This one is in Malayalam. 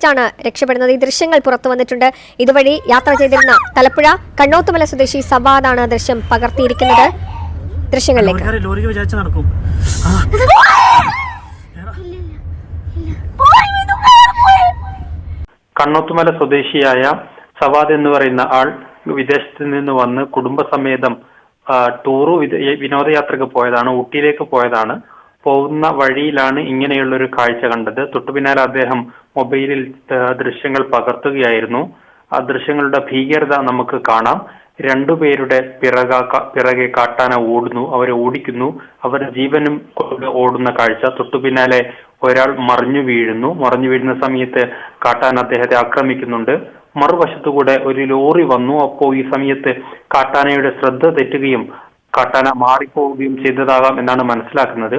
ശ്രമിച്ചാണ് രക്ഷപ്പെടുന്നത്. ഈ ദൃശ്യങ്ങൾ പുറത്തു വന്നിട്ടുണ്ട്. ഇതുവഴി യാത്ര ചെയ്തിരുന്ന തലപ്പുഴ കണ്ണോത്തുമല സ്വദേശി സവാദാണ് ദൃശ്യം പകർത്തിയിരിക്കുന്നത്. ദൃശ്യങ്ങളിലേക്ക്. കണ്ണോത്തുമല സ്വദേശിയായ സവാദ് എന്ന് പറയുന്ന ആൾ വിദേശത്ത് നിന്ന് വന്ന് കുടുംബസമേതം വിനോദയാത്രക്ക് പോയതാണ്, ഊട്ടിയിലേക്ക് പോയതാണ്. പോകുന്ന വഴിയിലാണ് ഇങ്ങനെയുള്ളൊരു കാഴ്ച കണ്ടത്. തൊട്ടുപിന്നാലെ അദ്ദേഹം മൊബൈലിൽ ദൃശ്യങ്ങൾ പകർത്തുകയായിരുന്നു. ആ ദൃശ്യങ്ങളുടെ ഭീകരത നമുക്ക് കാണാം. രണ്ടുപേരുടെ പിറകെ കാട്ടാന ഓടുന്നു, അവരെ ഓടിക്കുന്നു, അവർ ജീവനും കൊണ്ട് ഓടുന്ന കാഴ്ച. തൊട്ടുപിന്നാലെ ഒരാൾ മറിഞ്ഞു വീഴുന്ന സമയത്ത് കാട്ടാന അദ്ദേഹത്തെ ആക്രമിക്കുന്നുണ്ട്. മറുവശത്തുകൂടെ ഒരു ലോറി വന്നു. അപ്പോൾ ഈ സമയത്ത് കാട്ടാനയുടെ ശ്രദ്ധ തെറ്റുകയും കാട്ടാന മാറിപ്പോവുകയും ചെയ്തതാകാം എന്നാണ് മനസ്സിലാക്കുന്നത്.